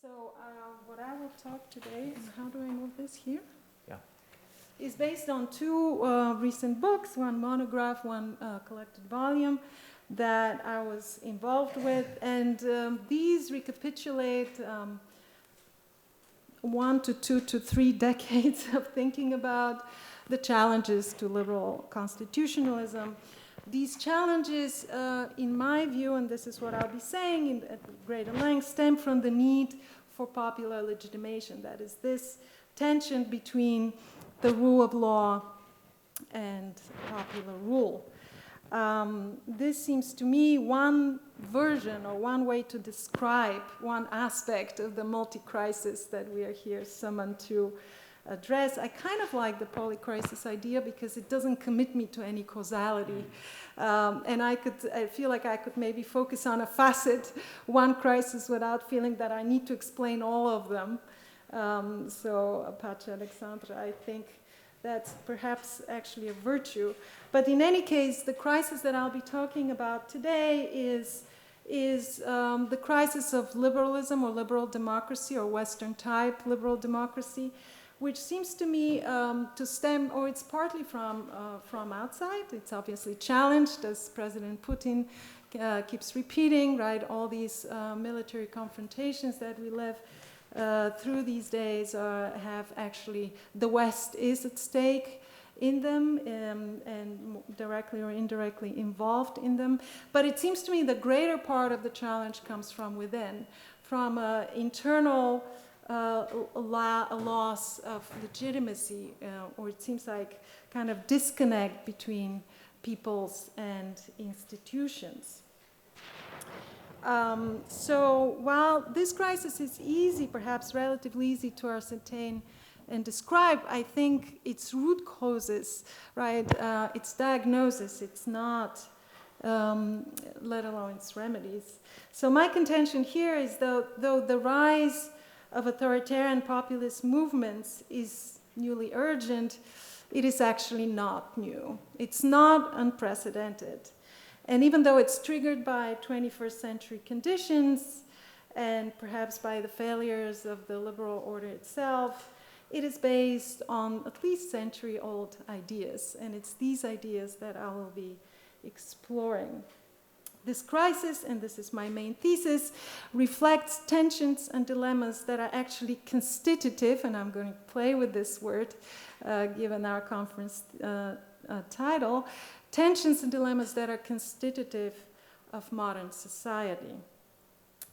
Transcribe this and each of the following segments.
So what I will talk today, and how do I move this here? Yeah. Is based on two recent books, one monograph, one collected volume that I was involved with, and these recapitulate 1 to 2 to 3 decades of thinking about the challenges to liberal constitutionalism. These challenges, in my view, and this is what I'll be saying at greater length, stem from the need for popular legitimation. That is, this tension between the rule of law and popular rule. This seems to me one version or one way to describe one aspect of the multi-crisis that we are here summoned to address. I kind of like the polycrisis idea because it doesn't commit me to any causality. And I feel like I could maybe focus on a facet, one crisis, without feeling that I need to explain all of them. So, Pace Alexandre, I think that's perhaps actually a virtue. But in any case, the crisis that I'll be talking about today is the crisis of liberalism or liberal democracy or Western type liberal democracy, which seems to me to stem, or it's partly from outside. It's obviously challenged, as President Putin keeps repeating, right? All these military confrontations that we live through these days have actually, the West is at stake in them and directly or indirectly involved in them. But it seems to me the greater part of the challenge comes from within, from internal a loss of legitimacy, or it seems like kind of disconnect between peoples and institutions. So while this crisis is easy, perhaps relatively easy to ascertain and describe, I think its root causes, right, its diagnosis, it's not, let alone its remedies. So my contention here is though the rise of authoritarian populist movements is newly urgent, it is actually not new. It's not unprecedented. And even though it's triggered by 21st century conditions and perhaps by the failures of the liberal order itself, it is based on at least century-old ideas. And it's these ideas that I will be exploring. This crisis, and this is my main thesis, reflects tensions and dilemmas that are actually constitutive, and I'm going to play with this word given our conference title, tensions and dilemmas that are constitutive of modern society.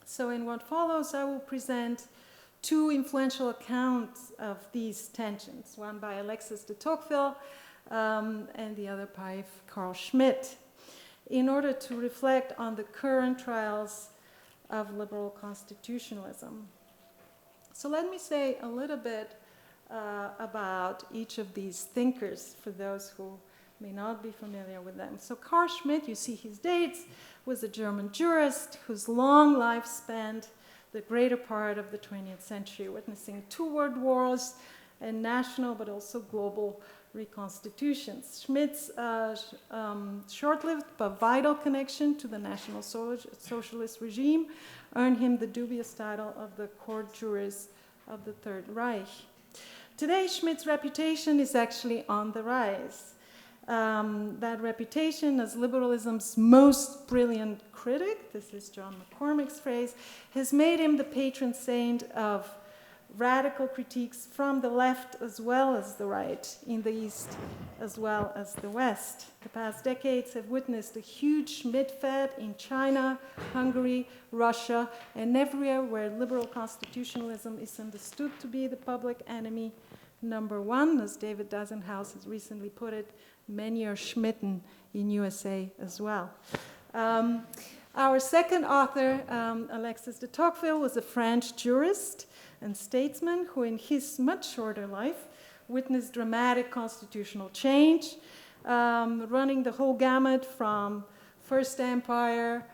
So in what follows, I will present two influential accounts of these tensions, one by Alexis de Tocqueville and the other by Carl Schmitt, in order to reflect on the current trials of liberal constitutionalism. So let me say a little bit about each of these thinkers for those who may not be familiar with them. So Carl Schmitt, you see his dates, was a German jurist whose long life spanned the greater part of the 20th century, witnessing 2 world wars and national but also global reconstitutions. Schmitt's short-lived but vital connection to the National Socialist regime earned him the dubious title of the court jurist of the Third Reich. Today, Schmitt's reputation is actually on the rise. That reputation as liberalism's most brilliant critic, this is John McCormack's phrase, has made him the patron saint of radical critiques from the left as well as the right, in the East as well as the West. The past decades have witnessed a huge Schmitt-fed in China, Hungary, Russia, and everywhere where liberal constitutionalism is understood to be the public enemy number one, as David Dasenhaus has recently put it. Many are Schmitten in USA as well. Our second author, Alexis de Tocqueville, was a French jurist and statesman who in his much shorter life witnessed dramatic constitutional change, running the whole gamut from First Empire,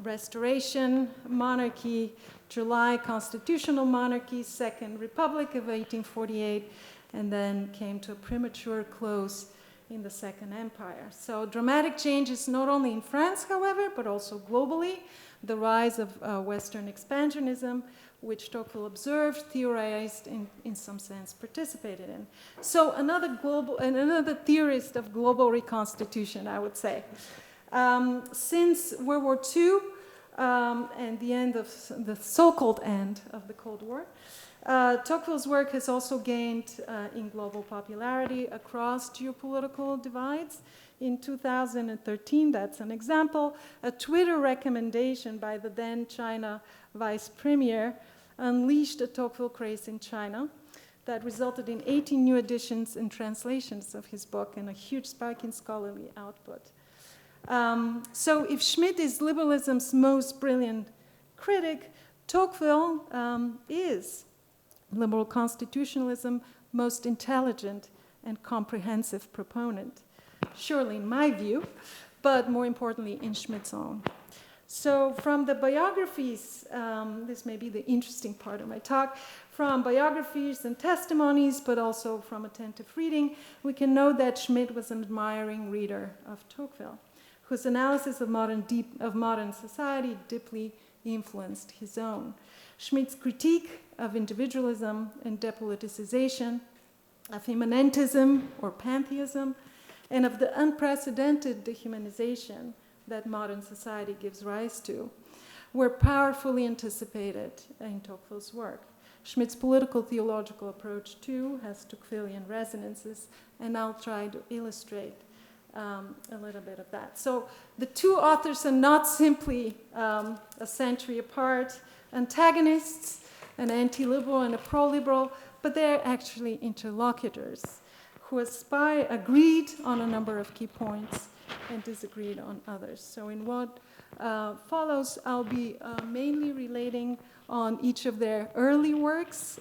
Restoration, monarchy, July constitutional monarchy, Second Republic of 1848, and then came to a premature close in the Second Empire. So dramatic changes not only in France, however, but also globally. The rise of Western expansionism, which Tocqueville observed, theorized, in some sense participated in. So another theorist of global reconstitution, I would say. Since World War II and the end of the so-called end of the Cold War, Tocqueville's work has also gained in global popularity across geopolitical divides. In 2013, that's an example, a Twitter recommendation by the then China vice premier unleashed a Tocqueville craze in China that resulted in 18 new editions and translations of his book and a huge spike in scholarly output. So if Schmitt is liberalism's most brilliant critic, Tocqueville is liberal constitutionalism's most intelligent and comprehensive proponent. Surely in my view, but more importantly in Schmitt's own. So from the biographies, this may be the interesting part of my talk, from biographies and testimonies, but also from attentive reading, we can know that Schmitt was an admiring reader of Tocqueville, whose analysis of modern society deeply influenced his own. Schmitt's critique of individualism and depoliticization, of immanentism or pantheism, and of the unprecedented dehumanization that modern society gives rise to, were powerfully anticipated in Tocqueville's work. Schmitt's political theological approach, too, has Tocquevillian resonances, and I'll try to illustrate a little bit of that. So the two authors are not simply a century apart antagonists, an anti-liberal and a pro-liberal, but they're actually interlocutors who agreed on a number of key points and disagreed on others. So in what follows, I'll be mainly relating on each of their early works.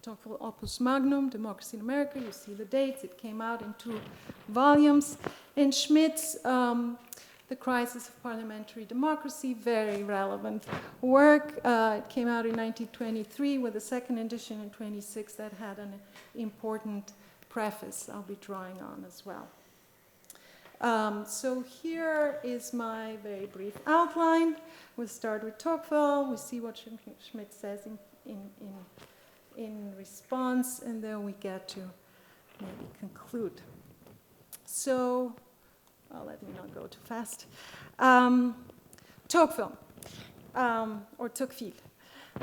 Tocqueville Opus Magnum, Democracy in America, you see the dates, it came out in 2 volumes. And Schmitt's The Crisis of Parliamentary Democracy, very relevant work. It came out in 1923 with a second edition in 26 that had an important preface I'll be drawing on as well. So here is my very brief outline. We'll start with Tocqueville. We see what Schmitt says in response, and then we get to maybe conclude. So, let me not go too fast. Tocqueville, or Tocqueville.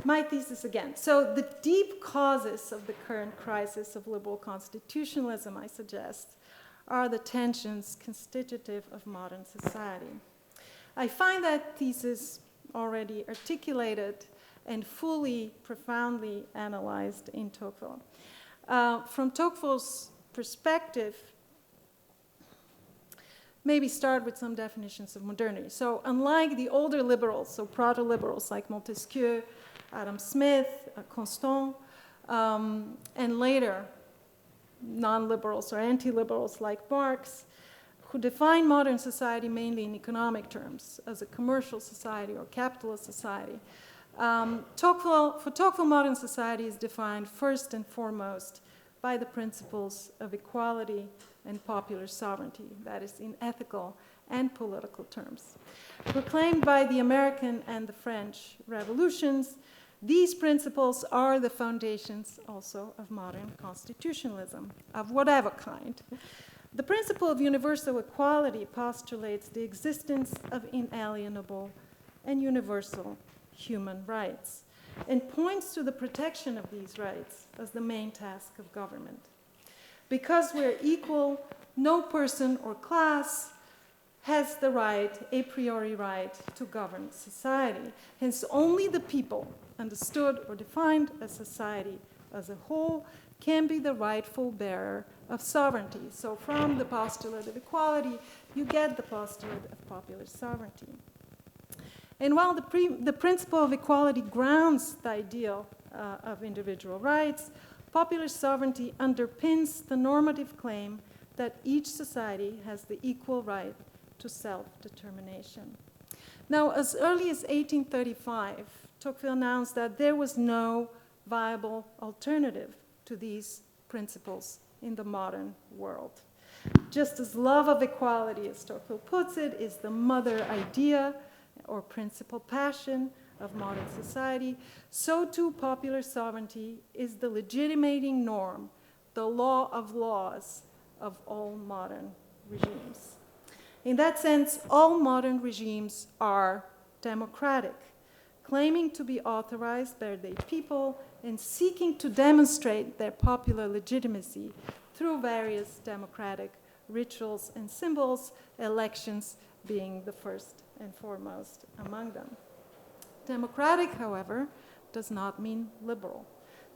My thesis again. So the deep causes of the current crisis of liberal constitutionalism, I suggest, are the tensions constitutive of modern society. I find that thesis already articulated and fully, profoundly analyzed in Tocqueville. From Tocqueville's perspective, maybe start with some definitions of modernity. So unlike the older liberals, so proto-liberals like Montesquieu, Adam Smith, Constant, and later non-liberals or anti-liberals like Marx, who define modern society mainly in economic terms, as a commercial society or capitalist society. For Tocqueville, modern society is defined first and foremost by the principles of equality and popular sovereignty, that is, in ethical and political terms. Proclaimed by the American and the French revolutions, these principles are the foundations also of modern constitutionalism, of whatever kind. The principle of universal equality postulates the existence of inalienable and universal human rights and points to the protection of these rights as the main task of government. Because we're equal, no person or class has the right, a priori right, to govern society. Hence, only the people, understood or defined as society as a whole, can be the rightful bearer of sovereignty. So from the postulate of equality, you get the postulate of popular sovereignty. And while the principle of equality grounds the ideal of individual rights, popular sovereignty underpins the normative claim that each society has the equal right to self-determination. Now, as early as 1835, Tocqueville announced that there was no viable alternative to these principles in the modern world. Just as love of equality, as Tocqueville puts it, is the mother idea or principal passion of modern society, so too popular sovereignty is the legitimating norm, the law of laws of all modern regimes. In that sense, all modern regimes are democratic, claiming to be authorized by their people and seeking to demonstrate their popular legitimacy through various democratic rituals and symbols, elections being the first and foremost among them. Democratic, however, does not mean liberal.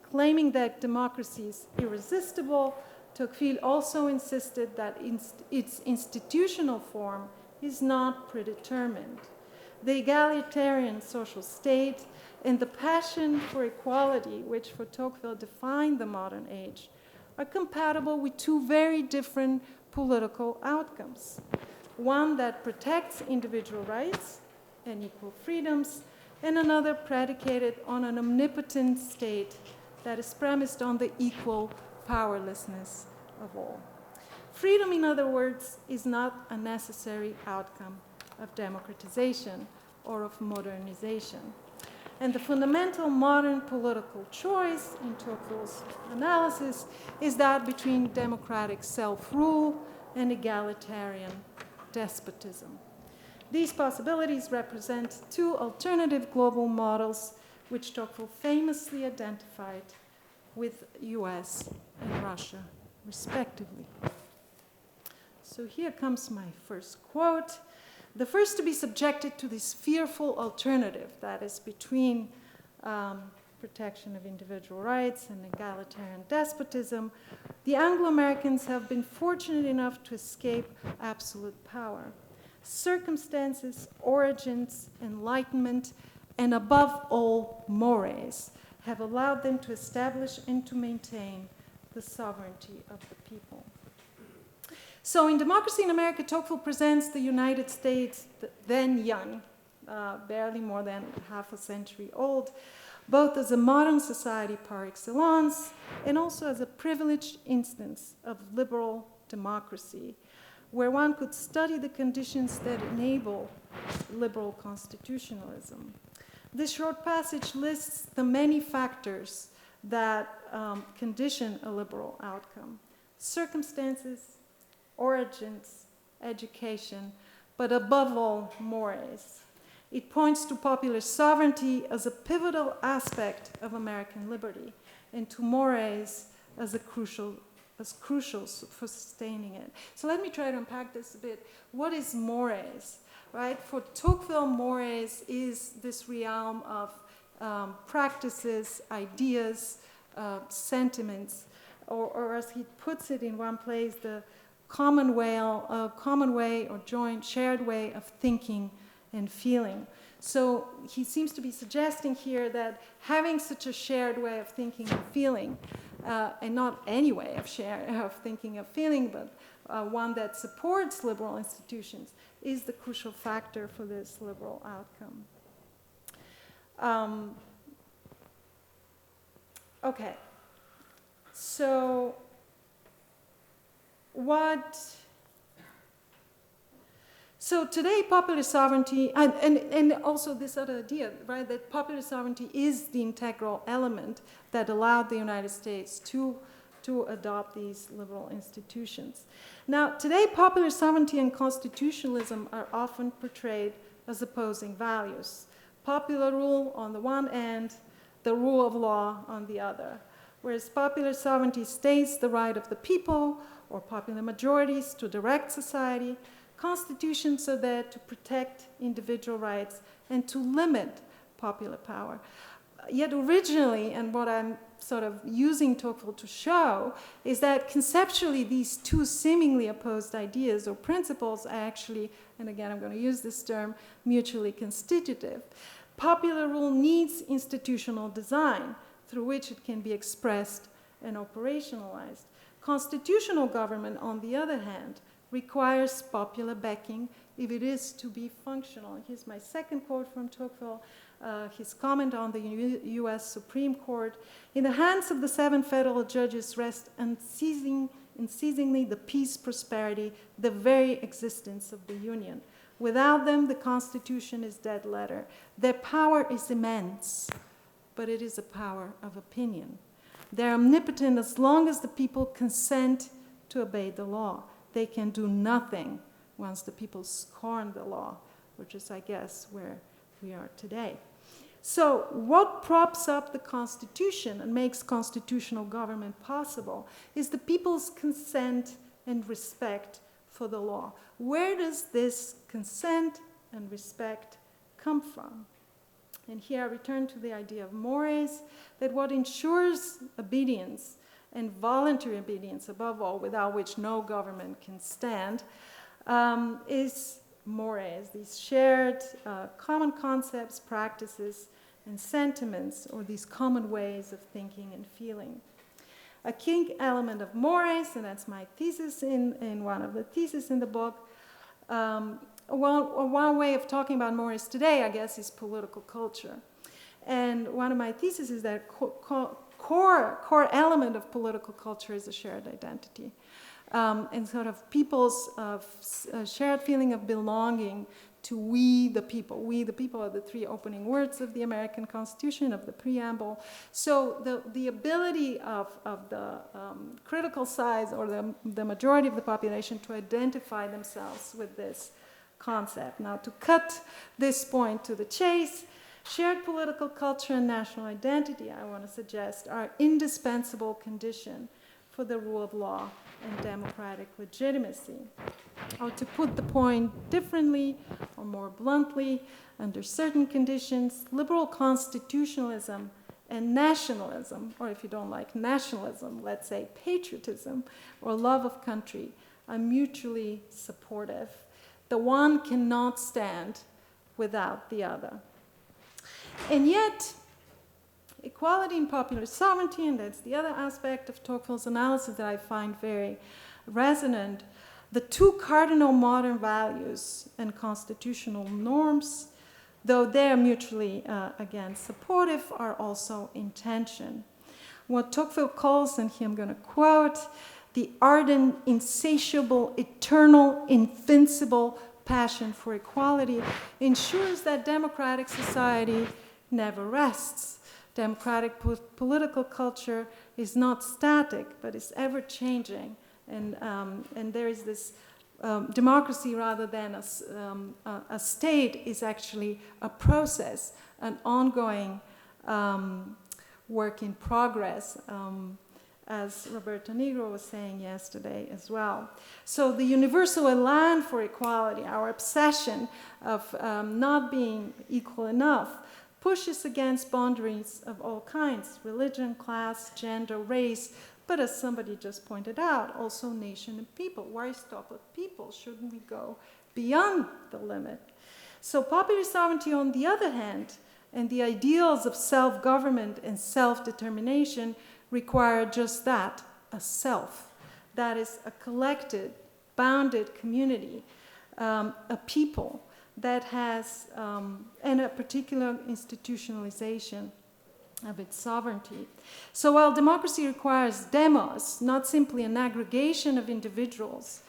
Claiming that democracy is irresistible, Tocqueville also insisted that its institutional form is not predetermined. The egalitarian social state and the passion for equality, which for Tocqueville defined the modern age, are compatible with two very different political outcomes. One that protects individual rights and equal freedoms, and another predicated on an omnipotent state that is premised on the equal powerlessness of all. Freedom, in other words, is not a necessary outcome of democratization or of modernization. And the fundamental modern political choice in Tocqueville's analysis is that between democratic self-rule and egalitarian despotism. These possibilities represent two alternative global models which Tocqueville famously identified with US and Russia, respectively. So here comes my first quote. The first to be subjected to this fearful alternative, that is between protection of individual rights and egalitarian despotism, the Anglo-Americans have been fortunate enough to escape absolute power. Circumstances, origins, enlightenment, and above all, mores, have allowed them to establish and to maintain the sovereignty of the people. So in Democracy in America, Tocqueville presents the United States, then young, barely more than half a century old, both as a modern society par excellence and also as a privileged instance of liberal democracy, where one could study the conditions that enable liberal constitutionalism. This short passage lists the many factors that condition a liberal outcome: circumstances, origins, education, but above all, mores. It points to popular sovereignty as a pivotal aspect of American liberty, and to mores as crucial for sustaining it. So let me try to unpack this a bit. What is mores, right? For Tocqueville, mores is this realm of practices, ideas, sentiments, or as he puts it in one place, the common way or joint, shared way of thinking and feeling. So he seems to be suggesting here that having such a shared way of thinking and feeling, and not any way of thinking and feeling, but one that supports liberal institutions, is the crucial factor for this liberal outcome. Okay, so So today, popular sovereignty, and also this other idea, right, that popular sovereignty is the integral element that allowed the United States to adopt these liberal institutions. Now, today, popular sovereignty and constitutionalism are often portrayed as opposing values. Popular rule on the one end, the rule of law on the other. Whereas popular sovereignty states the right of the people or popular majorities to direct society, constitutions are there to protect individual rights and to limit popular power. Yet originally, and what I'm sort of using Tocqueville to show, is that conceptually these two seemingly opposed ideas or principles are actually, and again I'm going to use this term, mutually constitutive. Popular rule needs institutional design through which it can be expressed and operationalized. Constitutional government, on the other hand, requires popular backing if it is to be functional. Here's my second quote from Tocqueville, his comment on the US Supreme Court. In the hands of the 7 federal judges rest unceasing unceasingly the peace, prosperity, the very existence of the Union. Without them, the Constitution is dead letter. Their power is immense, but it is a power of opinion. They're omnipotent as long as the people consent to obey the law. They can do nothing once the people scorn the law, which is, I guess, where we are today. So what props up the Constitution and makes constitutional government possible is the people's consent and respect for the law. Where does this consent and respect come from? And here I return to the idea of mores, that what ensures obedience, and voluntary obedience above all, without which no government can stand, is mores, these shared common concepts, practices, and sentiments, or these common ways of thinking and feeling. A key element of mores, and that's my thesis in one of the theses in the book, one way of talking about mores today, I guess, is political culture. And one of my theses is that core element of political culture is a shared identity. And sort of people's shared feeling of belonging to we the people. We the people are the three opening words of the American Constitution, of the preamble. So the ability of the critical size, or the majority of the population, to identify themselves with this concept. Now, to cut this point to the chase, shared political culture and national identity, I want to suggest, are indispensable condition for the rule of law and democratic legitimacy. Or to put the point differently or more bluntly, under certain conditions, liberal constitutionalism and nationalism, or if you don't like nationalism, let's say patriotism or love of country, are mutually supportive. The one cannot stand without the other. And yet, equality and popular sovereignty, and that's the other aspect of Tocqueville's analysis that I find very resonant, the two cardinal modern values and constitutional norms, though they're mutually, again, supportive, are also in tension. What Tocqueville calls, and here I'm going to quote, the ardent, insatiable, eternal, invincible passion for equality ensures that democratic society never rests. Democratic political culture is not static, but is ever-changing. And there is this democracy, rather than a state, is actually a process, an ongoing work in progress, as Roberto Negro was saying yesterday as well. So the universal elan for equality, our obsession of not being equal enough, pushes against boundaries of all kinds: religion, class, gender, race, but as somebody just pointed out, also nation and people. Why stop at people? Shouldn't we go beyond the limit? So popular sovereignty, on the other hand, and the ideals of self-government and self-determination require just that, a self. That is a collected, bounded community, a people that has, and a particular institutionalization of its sovereignty. So while democracy requires demos, not simply an aggregation of individuals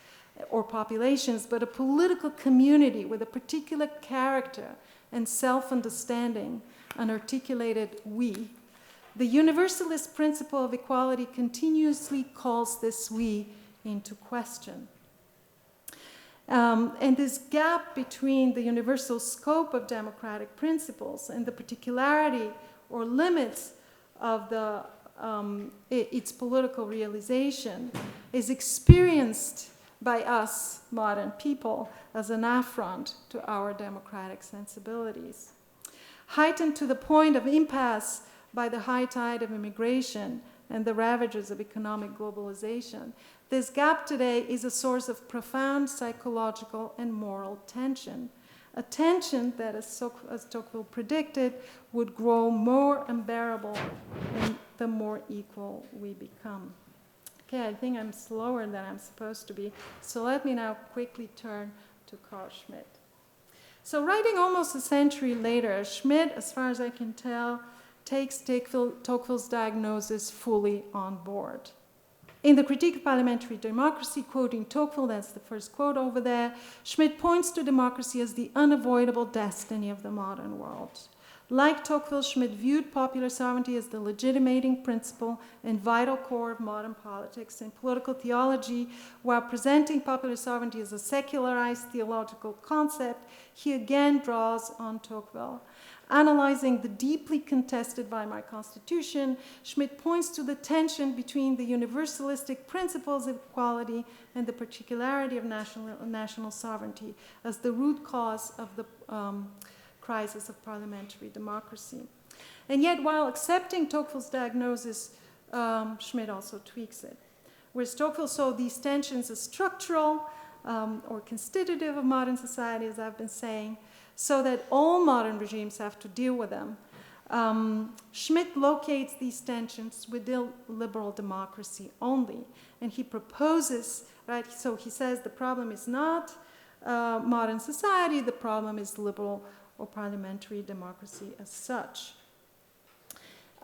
or populations, but a political community with a particular character and self-understanding, an articulated we, the universalist principle of equality continuously calls this we into question. And this gap between the universal scope of democratic principles and the particularity or limits of its political realization is experienced by us modern people as an affront to our democratic sensibilities. Heightened to the point of impasse by the high tide of immigration and the ravages of economic globalization, this gap today is a source of profound psychological and moral tension. A tension that, as Tocqueville predicted, would grow more unbearable the more equal we become. Okay, I think I'm slower than I'm supposed to be, so let me now quickly turn to Carl Schmitt. So writing almost a century later, Schmitt, as far as I can tell, takes Tocqueville's diagnosis fully on board. In the Critique of Parliamentary Democracy, quoting Tocqueville, that's the first quote over there, Schmitt points to democracy as the unavoidable destiny of the modern world. Like Tocqueville, Schmitt viewed popular sovereignty as the legitimating principle and vital core of modern politics and political theology. While presenting popular sovereignty as a secularized theological concept, he again draws on Tocqueville. Analyzing the deeply contested Weimar Constitution, Schmitt points to the tension between the universalistic principles of equality and the particularity of national sovereignty as the root cause of the crisis of parliamentary democracy. And yet, while accepting Tocqueville's diagnosis, Schmitt also tweaks it. Whereas Tocqueville saw these tensions as structural or constitutive of modern society, as I've been saying, so that all modern regimes have to deal with them. Schmitt locates these tensions within liberal democracy only, and he proposes, right, so he says the problem is not modern society, the problem is liberal or parliamentary democracy as such.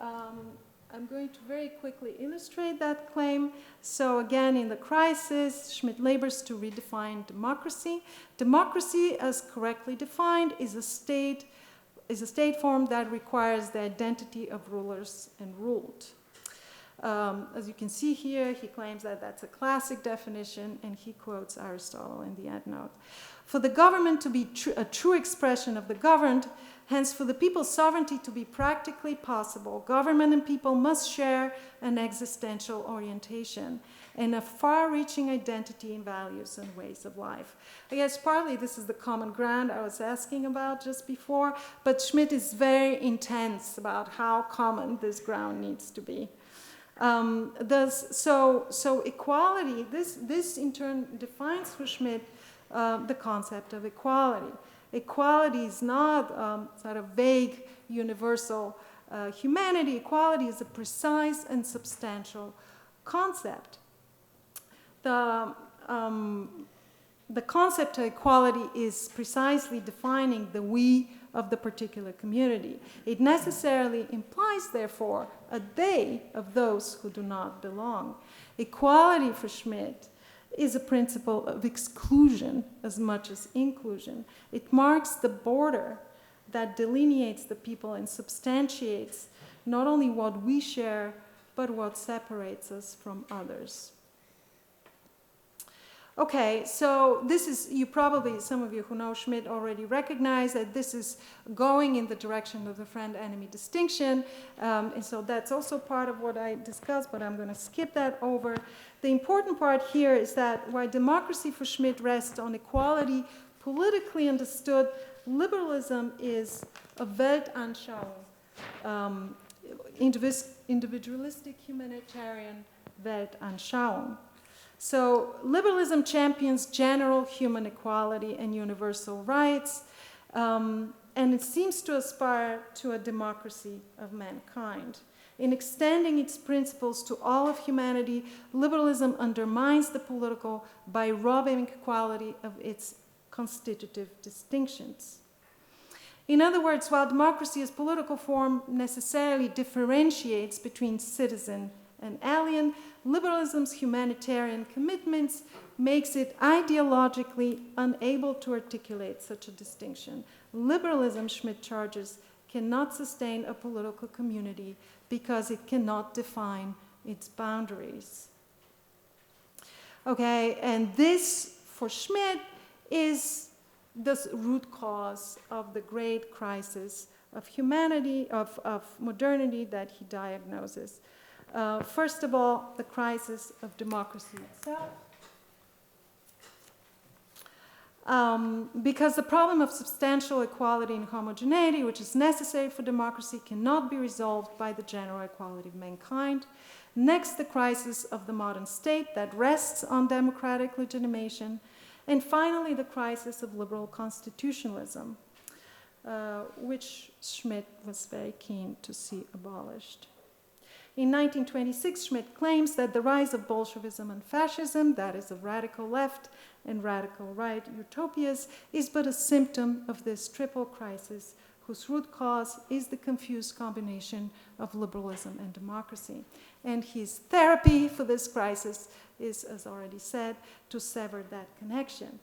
I'm going to very quickly illustrate that claim. So again, in the crisis, Schmitt labors to redefine democracy. Democracy, as correctly defined, is a state form that requires the identity of rulers and ruled. As you can see here, he claims that that's a classic definition, and he quotes Aristotle in the endnote. For the government to be a true expression of the governed, hence for the people's sovereignty to be practically possible, government and people must share an existential orientation and a far-reaching identity in values and ways of life. I guess partly this is the common ground I was asking about just before, but Schmitt is very intense about how common this ground needs to be. So equality, this in turn defines for Schmitt the concept of equality. Equality is not sort of vague, universal humanity. Equality is a precise and substantial concept. The concept of equality is precisely defining the we of the particular community. It necessarily implies, therefore, a they of those who do not belong. Equality for Schmitt is a principle of exclusion as much as inclusion. It marks the border that delineates the people and substantiates not only what we share, but what separates us from others. Okay, so this is, you probably, some of you who know Schmitt already recognize that this is going in the direction of the friend-enemy distinction, and so that's also part of what I discussed, but I'm going to skip that over. The important part here is that while democracy for Schmitt rests on equality, politically understood, liberalism is a Weltanschauung, individualistic humanitarian Weltanschauung. So liberalism champions general human equality and universal rights, and it seems to aspire to a democracy of mankind. In extending its principles to all of humanity, liberalism undermines the political by robbing equality of its constitutive distinctions. In other words, while democracy as political form necessarily differentiates between citizen and alien, liberalism's humanitarian commitments makes it ideologically unable to articulate such a distinction. Liberalism, Schmitt charges, cannot sustain a political community because it cannot define its boundaries. Okay, and this, for Schmitt, is the root cause of the great crisis of humanity, of modernity that he diagnoses. First of all, the crisis of democracy itself. Because the problem of substantial equality and homogeneity, which is necessary for democracy, cannot be resolved by the general equality of mankind. Next, the crisis of the modern state that rests on democratic legitimation. And finally, the crisis of liberal constitutionalism, which Schmitt was very keen to see abolished. In 1926, Schmitt claims that the rise of Bolshevism and fascism, that is of radical left and radical right utopias, is but a symptom of this triple crisis whose root cause is the confused combination of liberalism and democracy. And his therapy for this crisis is, as already said, to sever that connection.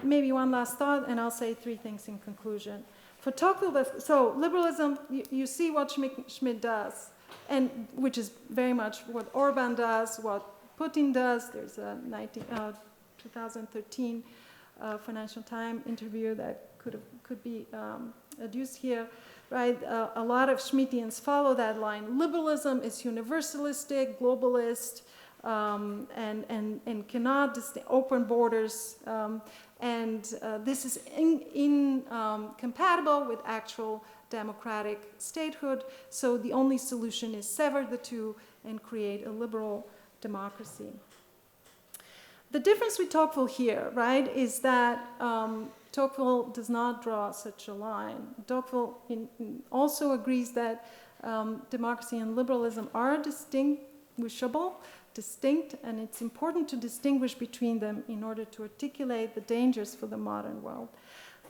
Maybe one last thought, and I'll say three things in conclusion. For Tocqueville, so liberalism, you see what Schmitt does, and which is very much what Orban does, what Putin does. There's a 2013 Financial Times interview that could be adduced here, right? A lot of Schmittians follow that line. Liberalism is universalistic, globalist, and cannot open borders, and this is incompatible with actual democratic statehood. So the only solution is sever the two and create a liberal democracy. The difference with Tocqueville here, right, is that Tocqueville does not draw such a line. Tocqueville also agrees that democracy and liberalism are distinct, and it's important to distinguish between them in order to articulate the dangers for the modern world.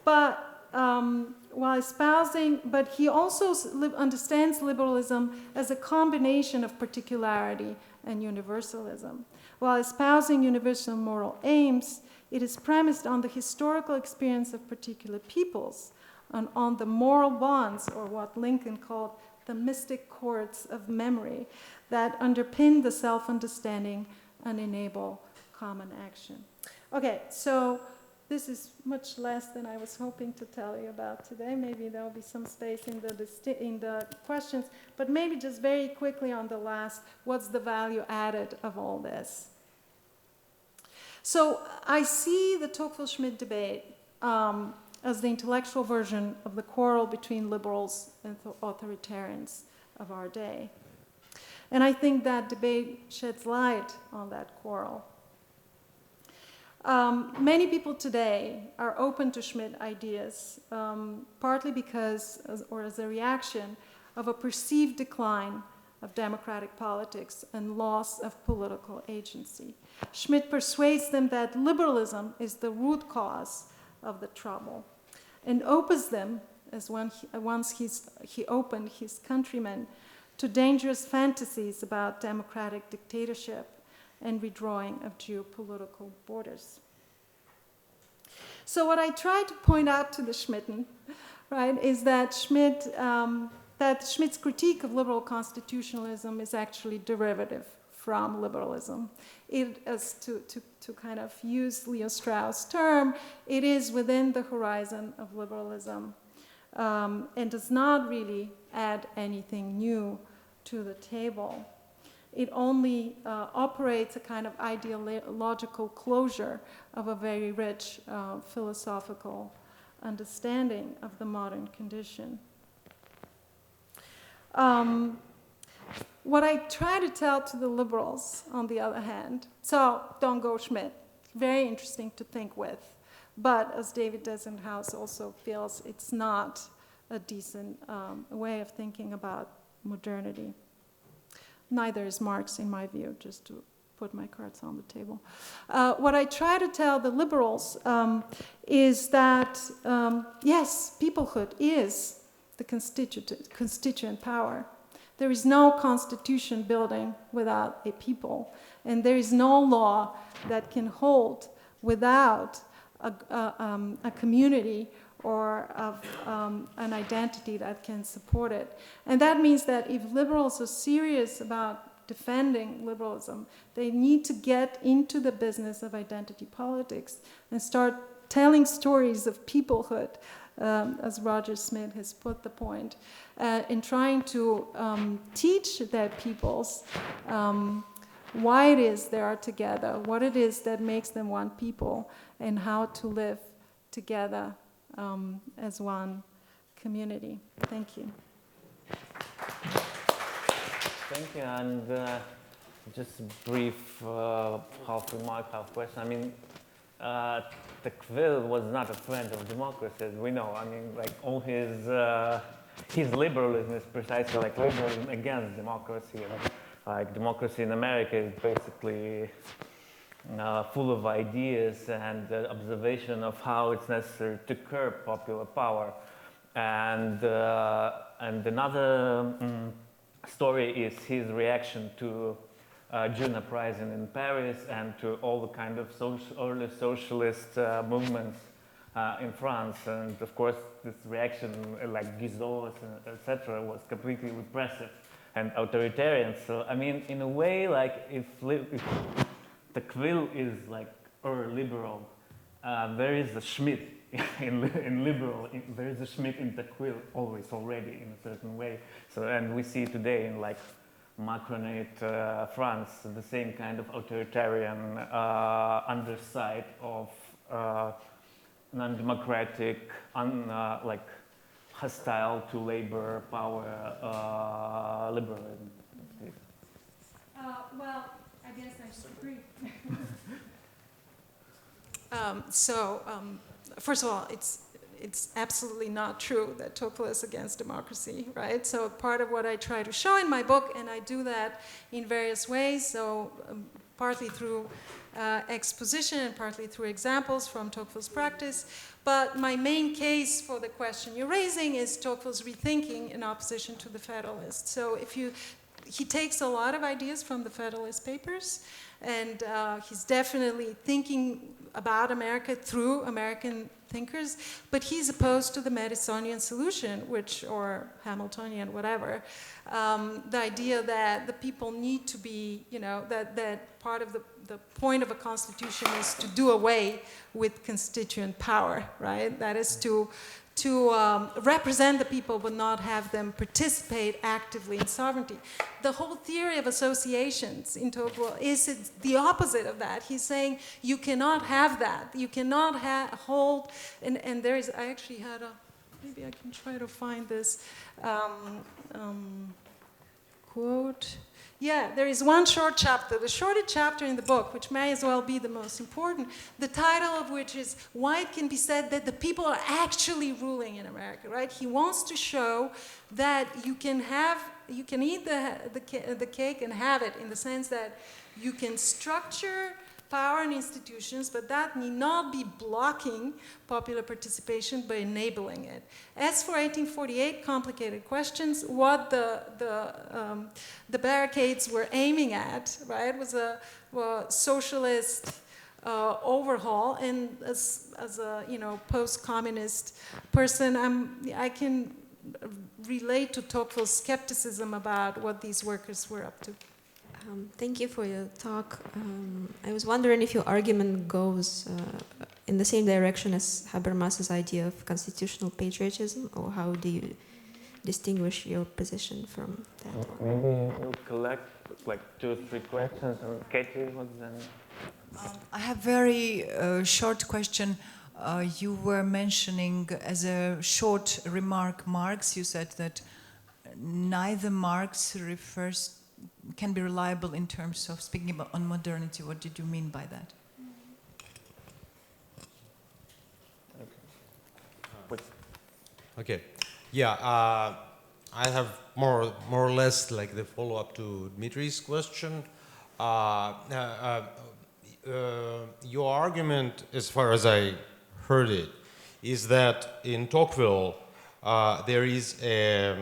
But while espousing, but he also understands liberalism as a combination of particularity and universalism. While espousing universal moral aims, it is premised on the historical experience of particular peoples, on the moral bonds, or what Lincoln called the mystic chords of memory, that underpin the self-understanding and enable common action. Okay, so this is much less than I was hoping to tell you about today. Maybe there will be some space in the questions, but maybe just very quickly on the last, what's the value added of all this? So I see the Tocqueville-Schmitt debate as the intellectual version of the quarrel between liberals and authoritarians of our day. And I think that debate sheds light on that quarrel. Many people today are open to Schmitt ideas, partly because, or as a reaction, of a perceived decline of democratic politics and loss of political agency. Schmitt persuades them that liberalism is the root cause of the trouble, and opens them, as once he opened his countrymen, to dangerous fantasies about democratic dictatorship and redrawing of geopolitical borders. So what I try to point out to the Schmitten, right, is that Schmitt's critique of liberal constitutionalism is actually derivative from liberalism. It, as to kind of use Leo Strauss' term, it is within the horizon of liberalism, and does not really add anything new to the table. It only operates a kind of ideological closure of a very rich philosophical understanding of the modern condition. What I try to tell to the liberals, on the other hand, so don't go Schmitt, very interesting to think with, but as David Desenhaus also feels, it's not a decent way of thinking about modernity. Neither is Marx, in my view, just to put my cards on the table. What I try to tell the liberals is that, yes, peoplehood is the constituent power. There is no constitution building without a people, and there is no law that can hold without a community or of an identity that can support it. And that means that if liberals are serious about defending liberalism, they need to get into the business of identity politics and start telling stories of peoplehood, as Roger Schmitt has put the point, in trying to teach their peoples why it is they are together, what it is that makes them one people, and how to live together as one community. Thank you. Thank you, and just a brief half remark, half question. I mean, Tocqueville was not a friend of democracy, as we know. I mean, like all his liberalism is precisely like liberalism against democracy. Like democracy in America is basically full of ideas and observation of how it's necessary to curb popular power. And another story is his reaction to June uprising in Paris and to all the kind of early socialist movements in France. And of course, this reaction, like Guizot, etc., was completely repressive and authoritarian. So, I mean, in a way, like if Tocqueville is like liberal, there is a Schmitt in liberal. There is a Schmitt in Tocqueville always already in a certain way. So, and we see today in like Macronate France the same kind of authoritarian underside of non-democratic, like hostile to labor power liberalism. Well, I guess I disagree. First of all, it's absolutely not true that Tocqueville is against democracy, right? So part of what I try to show in my book, and I do that in various ways, so partly through exposition and partly through examples from Tocqueville's practice. But my main case for the question you're raising is Tocqueville's rethinking in opposition to the Federalists. So he takes a lot of ideas from the Federalist Papers, and he's definitely thinking about America through American thinkers, but he's opposed to the Madisonian solution, or Hamiltonian, whatever. The idea that the people need to be, that part of the point of a constitution is to do away with constituent power, right? That is to represent the people but not have them participate actively in sovereignty. The whole theory of associations in Tocqueville is the opposite of that. He's saying you cannot have that. You cannot hold, and there is, I actually had maybe I can try to find this quote. Yeah, there is one short chapter, the shortest chapter in the book, which may as well be the most important, the title of which is Why It Can Be Said That the People Are Actually Ruling in America, right? He wants to show that you can eat the cake and have it, in the sense that you can structure power and institutions, but that need not be blocking popular participation, but enabling it. As for 1848, complicated questions, what the barricades were aiming at, right, was a socialist overhaul. And as a post-communist person, I can relate to Tocqueville's skepticism about what these workers were up to. Thank you for your talk. I was wondering if your argument goes in the same direction as Habermas's idea of constitutional patriotism, or how do you distinguish your position from that one? Maybe we'll collect like 2 or 3 questions, and Katie, what's then? I have very short question. You were mentioning as a short remark Marx. You said that neither Marx can be reliable in terms of speaking about on modernity. What did you mean by that? Okay. Yeah, I have more or less like the follow-up to Dmitri's question. Your argument, as far as I heard it, is that in Tocqueville there is a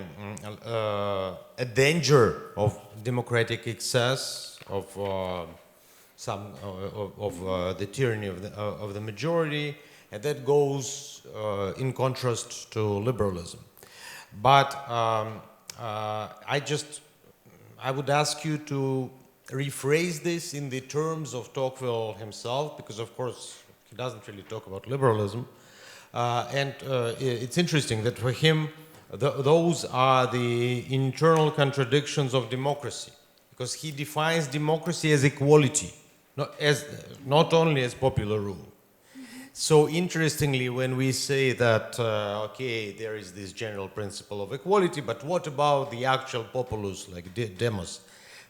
danger of democratic excess, of the tyranny of the majority, and that goes in contrast to liberalism. But I would ask you to rephrase this in the terms of Tocqueville himself, because of course he doesn't really talk about liberalism. And it's interesting that for him, those are the internal contradictions of democracy, because he defines democracy as equality, not only as popular rule. So interestingly, when we say that, okay, there is this general principle of equality, but what about the actual populace, like demos?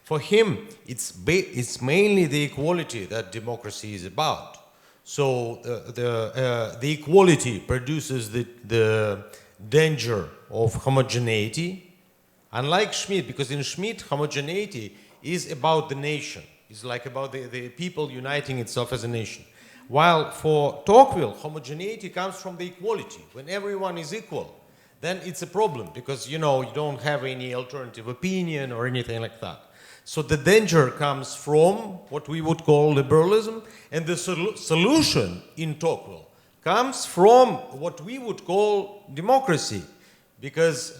For him, it's mainly the equality that democracy is about. So the equality produces the danger of homogeneity, unlike Schmitt, because in Schmitt, homogeneity is about the nation. It's like about the people uniting itself as a nation. While for Tocqueville, homogeneity comes from the equality. When everyone is equal, then it's a problem because, you know, you don't have any alternative opinion or anything like that. So the danger comes from what we would call liberalism, and the solution in Tocqueville comes from what we would call democracy, because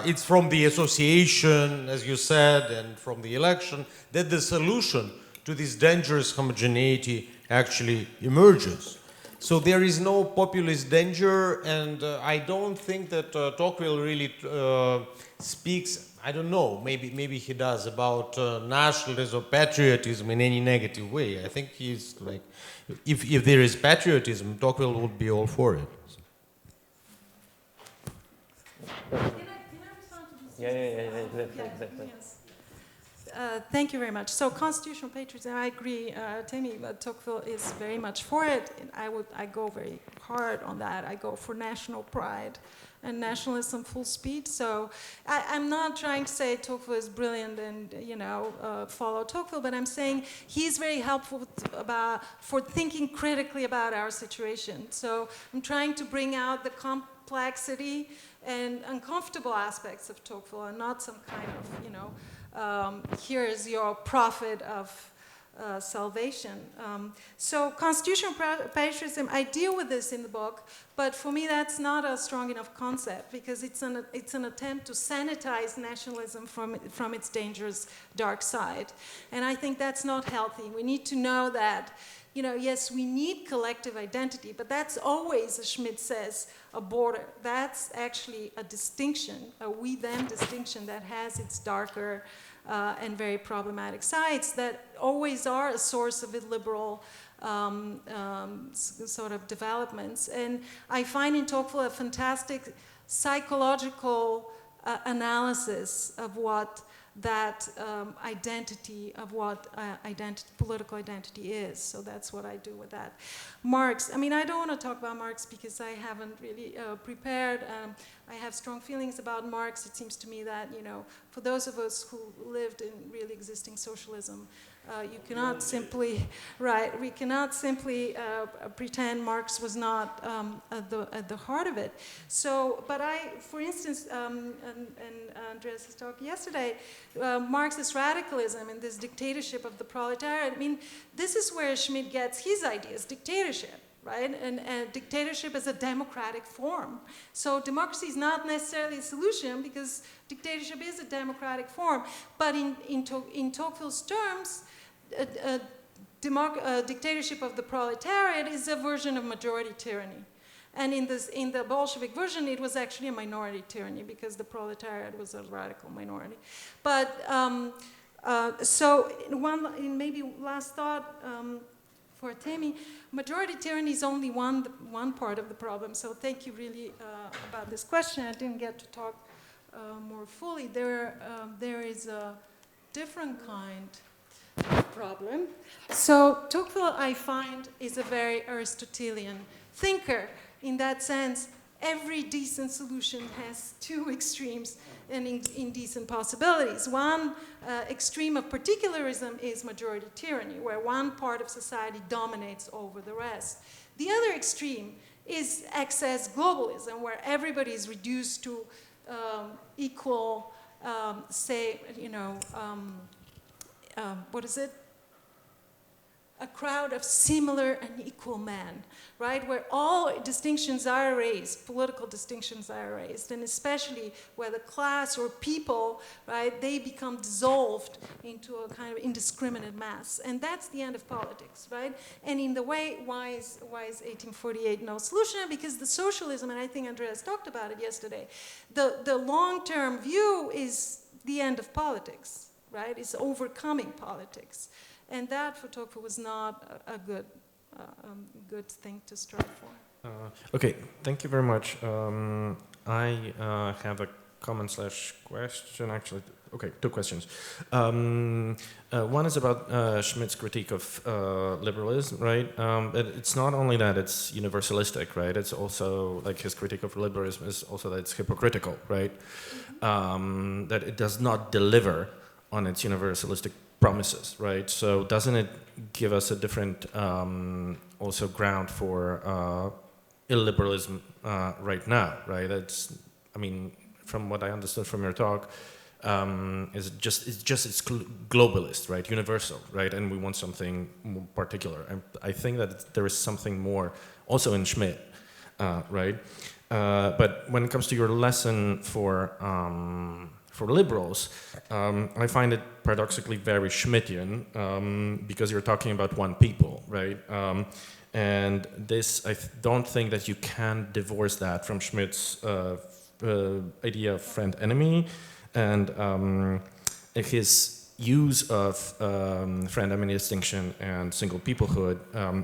it's from the association, as you said, and from the election, that the solution to this dangerous homogeneity actually emerges. So there is no populist danger, and I don't think that Tocqueville really speaks, I don't know, maybe he does, about nationalism or patriotism in any negative way. I think he's like, if there is patriotism, Tocqueville would be all for it. Can I respond to this? Yeah, exactly. Yes. Thank you very much. So constitutional patriotism, I agree, Tammy, but Tocqueville is very much for it. And I go very hard on that. I go for national pride and nationalism full speed. So I'm not trying to say Tocqueville is brilliant and, you know, follow Tocqueville, but I'm saying he's very helpful for thinking critically about our situation. So I'm trying to bring out the complexity and uncomfortable aspects of Tocqueville and not some kind of, you know, here is your prophet of salvation. So constitutional patriotism, I deal with this in the book, but for me that's not a strong enough concept because it's an attempt to sanitize nationalism from its dangerous dark side. And I think that's not healthy. We need to know that, you know, yes, we need collective identity, but that's always, as Schmitt says, a border. That's actually a distinction, a we-them distinction that has its darker and very problematic sides that always are a source of illiberal sort of developments. And I find in Tocqueville a fantastic psychological analysis of what that identity of what political identity is. So that's what I do with that. Marx, I mean, I don't want to talk about Marx because I haven't really prepared. I have strong feelings about Marx. It seems to me that, you know, for those of us who lived in really existing socialism, you cannot simply, right, we cannot simply pretend Marx was not at the heart of it. So, but for instance, and Andreas' talk yesterday, Marxist radicalism and this dictatorship of the proletariat, I mean, this is where Schmitt gets his ideas, dictatorship. Right? And dictatorship is a democratic form. So democracy is not necessarily a solution because dictatorship is a democratic form. But in Tocqueville's terms, dictatorship of the proletariat is a version of majority tyranny. And in the Bolshevik version, it was actually a minority tyranny because the proletariat was a radical minority. But so maybe last thought, for Tammy, majority tyranny is only one part of the problem. So thank you really about this question. I didn't get to talk more fully. There is a different kind of problem. So Tocqueville, I find, is a very Aristotelian thinker. In that sense, every decent solution has two extremes and indecent possibilities. One extreme of particularism is majority tyranny, where one part of society dominates over the rest. The other extreme is excess globalism, where everybody is reduced to equal, say, you know, what is it? A crowd of similar and equal men, right? Where all distinctions are erased, political distinctions are erased, and especially where the class or people, right, they become dissolved into a kind of indiscriminate mass. And that's the end of politics, right? And in the way, why is 1848 no solution? Because the socialism, and I think Andreas talked about it yesterday, the long-term view is the end of politics, right? It's overcoming politics. And that, for Tocqueville, was not a good thing to strive for. Okay, thank you very much. I have a comment/question, actually. Okay, two questions. One is about Schmitt's critique of liberalism, right? But it's not only that it's universalistic, right? It's also, like, his critique of liberalism is also that it's hypocritical, right? That it does not deliver on its universalistic promises, right? So doesn't it give us a different also ground for illiberalism right now, right? I mean, from what I understood from your talk, it's globalist, right? Universal, right? And we want something more particular. And I think that there is something more also in Schmitt, right? But when it comes to your lesson for liberals, I find it paradoxically very Schmittian because you're talking about one people, right? And this, I don't think that you can divorce that from Schmitt's idea of friend-enemy and his use of friend-enemy distinction and single peoplehood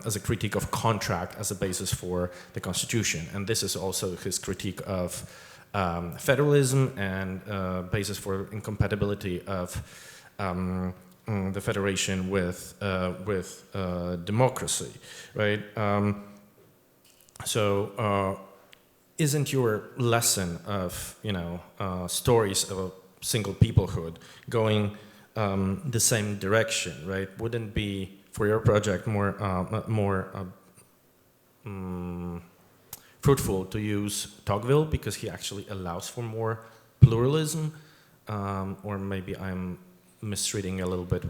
as a critique of contract as a basis for the Constitution. And this is also his critique of federalism and basis for incompatibility of the federation with democracy, right? So isn't your lesson of stories of single peoplehood going the same direction, right? Wouldn't be for your project more fruitful to use Tocqueville because he actually allows for more pluralism, or maybe I'm misreading a little bit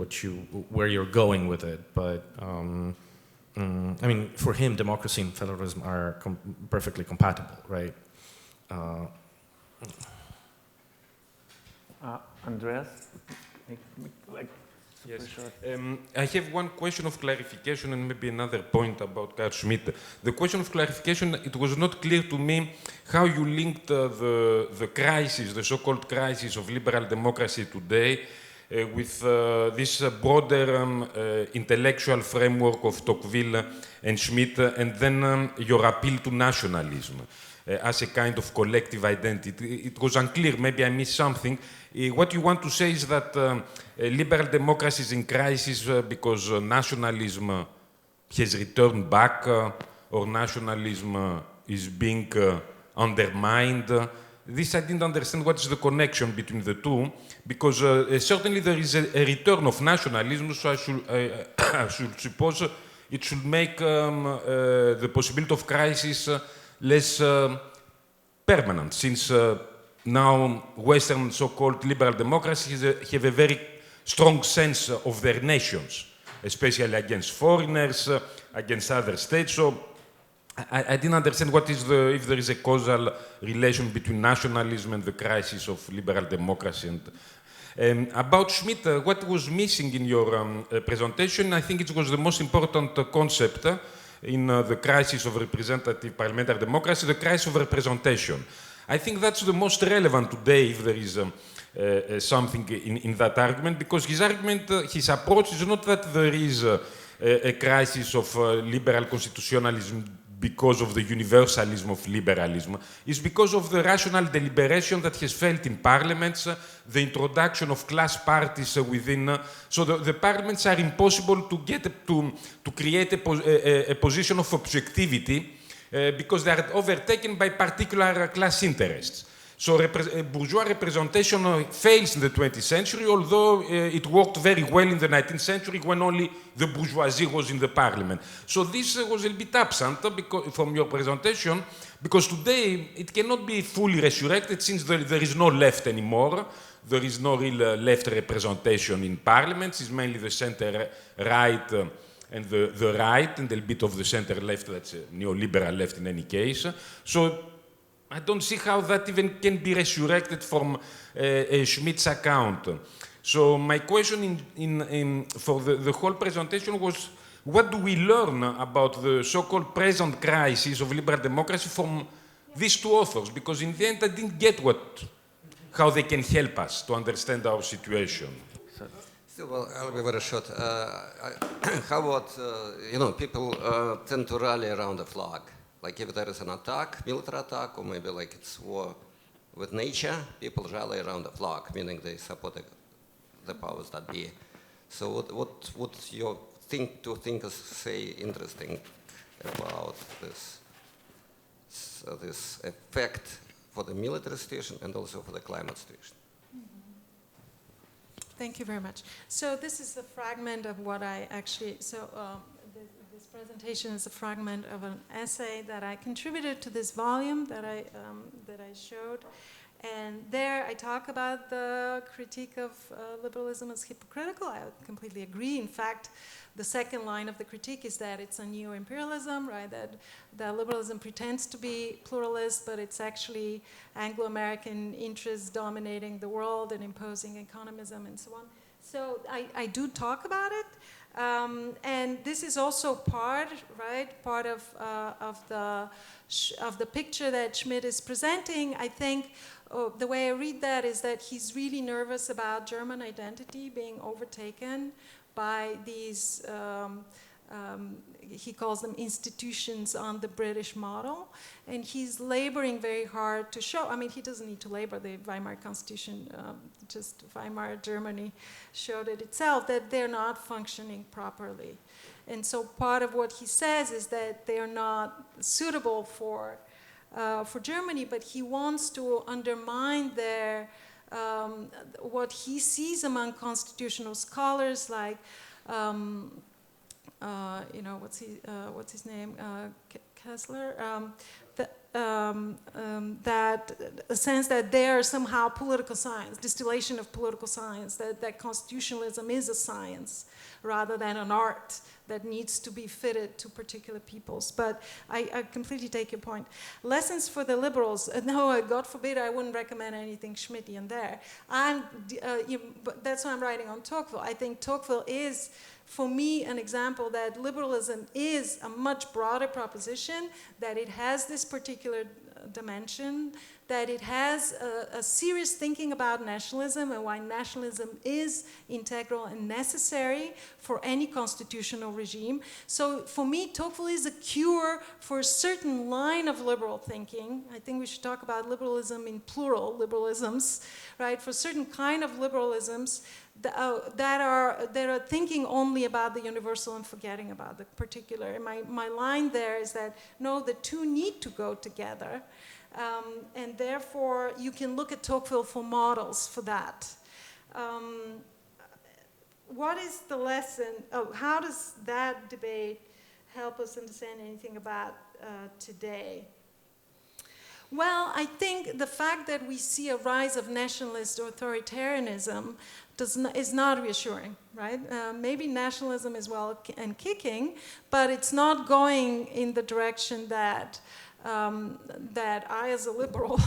where you're going with it, but I mean, for him, democracy and federalism are perfectly compatible, right? Andreas? Yes. I have one question of clarification and maybe another point about Carl Schmitt. The question of clarification, it was not clear to me how you linked the crisis, the so-called crisis of liberal democracy today with this broader intellectual framework of Tocqueville and Schmitt, and then your appeal to nationalism as a kind of collective identity. It was unclear, maybe I missed something. What you want to say is that liberal democracy is in crisis because nationalism has returned back or nationalism is being undermined. This I didn't understand what is the connection between the two, because certainly there is a return of nationalism, so I should suppose it should make the possibility of crisis less permanent, since now Western so-called liberal democracies have a very strong sense of their nations, especially against foreigners, against other states. So I didn't understand what is if there is a causal relation between nationalism and the crisis of liberal democracy. And about Schmitt, what was missing in your presentation, I think it was the most important concept in the crisis of representative parliamentary democracy, the crisis of representation. I think that's the most relevant today, if there is something in that argument, because his argument, his approach is not that there is a crisis of liberal constitutionalism because of the universalism of liberalism. It's because of the rational deliberation that has failed in parliaments, the introduction of class parties within. So the parliaments are impossible to get to create a position of objectivity because they are overtaken by particular class interests. So bourgeois representation fails in the 20th century, although it worked very well in the 19th century when only the bourgeoisie was in the parliament. So this was a bit absent from your presentation, because today it cannot be fully resurrected since there is no left anymore. There is no real left representation in parliaments. It's mainly the center-right and the right, and a bit of the center-left, that's a neoliberal left in any case. So I don't see how that even can be resurrected from Schmitt's account. So my question for the whole presentation was, what do we learn about the so-called present crisis of liberal democracy from these two authors? Because in the end, I didn't get how they can help us to understand our situation. Still, well, I'll be very short. How about, people tend to rally around a flag. Like if there is an attack, military attack, or maybe like it's war with nature, people rally around the flag, meaning they support the powers that be. So what would your thinkers say interesting about this effect for the military situation and also for the climate situation? Thank you very much. So this is a fragment of what I actually, this presentation is a fragment of an essay that I contributed to this volume that I showed. And there I talk about the critique of liberalism as hypocritical. I completely agree. In fact, the second line of the critique is that it's a neo-imperialism, right? That liberalism pretends to be pluralist, but it's actually Anglo-American interests dominating the world and imposing economism and so on. So I do talk about it. And this is also part of the picture that Schmitt is presenting. I think the way I read that is that he's really nervous about German identity being overtaken by these, he calls them institutions on the British model. And he's laboring very hard to show, I mean, he doesn't need to labor, the Weimar Constitution, just Weimar Germany showed it itself, that they're not functioning properly. And so part of what he says is that they're not suitable for Germany, but he wants to undermine their, what he sees among constitutional scholars like, you know, what's his name, Kessler, that a sense that they are somehow political science, distillation of political science, that constitutionalism is a science rather than an art that needs to be fitted to particular peoples. But I completely take your point. Lessons for the liberals, no, God forbid I wouldn't recommend anything Schmittian there. But that's why I'm writing on Tocqueville. I think Tocqueville is, for me, an example that liberalism is a much broader proposition, that it has this particular dimension, that it has a serious thinking about nationalism and why nationalism is integral and necessary for any constitutional regime. So for me, Tocqueville is a cure for a certain line of liberal thinking. I think we should talk about liberalism in plural, liberalisms, right? For a certain kind of liberalisms that are thinking only about the universal and forgetting about the particular. And my line there is that, no, the two need to go together. And therefore, you can look at Tocqueville for models for that. What is the lesson? Oh, how does that debate help us understand anything about today? Well, I think the fact that we see a rise of nationalist authoritarianism is not reassuring, right? Maybe nationalism is well and kicking, but it's not going in the direction that I, as a liberal,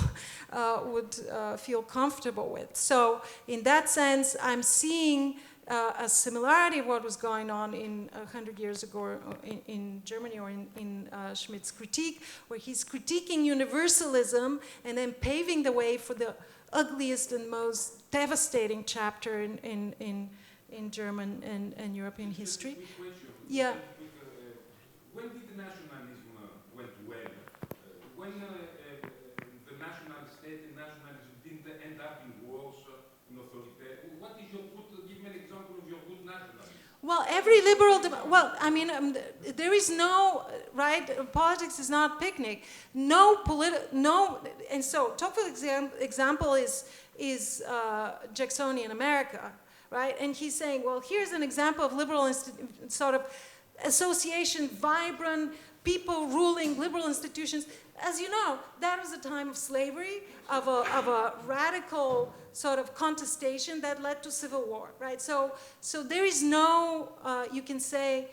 would feel comfortable with. So in that sense, I'm seeing a similarity of what was going on 100 years ago in Germany, or in Schmitt's critique, where he's critiquing universalism and then paving the way for the ugliest and most devastating chapter in German and European history. Yeah. When did nationalism went well? When the national state and nationalism didn't end up in wars, in authoritarian, what is your good, give me an example of your good nationalism? Well, every liberal, there is no, right, politics is not picnic. And so Tocqueville's example is Jacksonian America, right? And he's saying, well, here's an example of liberal sort of association, vibrant, people ruling liberal institutions. As you know, that was a time of slavery, of a radical sort of contestation that led to civil war, right? So there is no, you can say,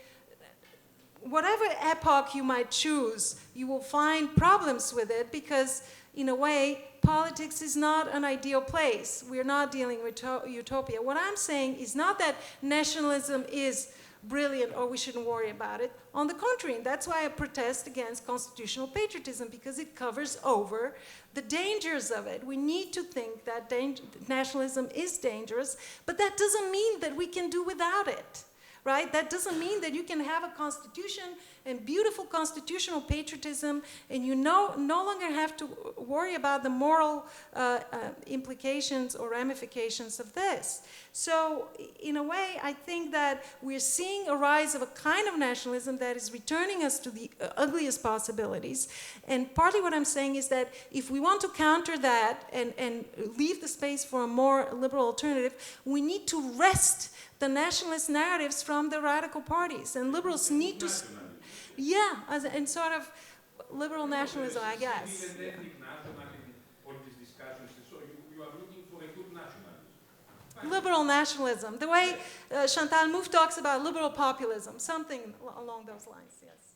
whatever epoch you might choose, you will find problems with it because, in a way, politics is not an ideal place. We're not dealing with utopia. What I'm saying is not that nationalism is brilliant or we shouldn't worry about it. On the contrary, and that's why I protest against constitutional patriotism, because it covers over the dangers of it. We need to think that nationalism is dangerous, but that doesn't mean that we can do without it, right? That doesn't mean that you can have a constitution and beautiful constitutional patriotism, and you no longer have to worry about the moral implications or ramifications of this. So, in a way, I think that we're seeing a rise of a kind of nationalism that is returning us to the ugliest possibilities. And partly what I'm saying is that if we want to counter that and leave the space for a more liberal alternative, we need to wrest the nationalist narratives from the radical parties. And liberals need to... Yeah, and sort of liberal nationalism, I guess. Yeah. Liberal nationalism, the way Chantal Mouffe talks about liberal populism, something along those lines, yes.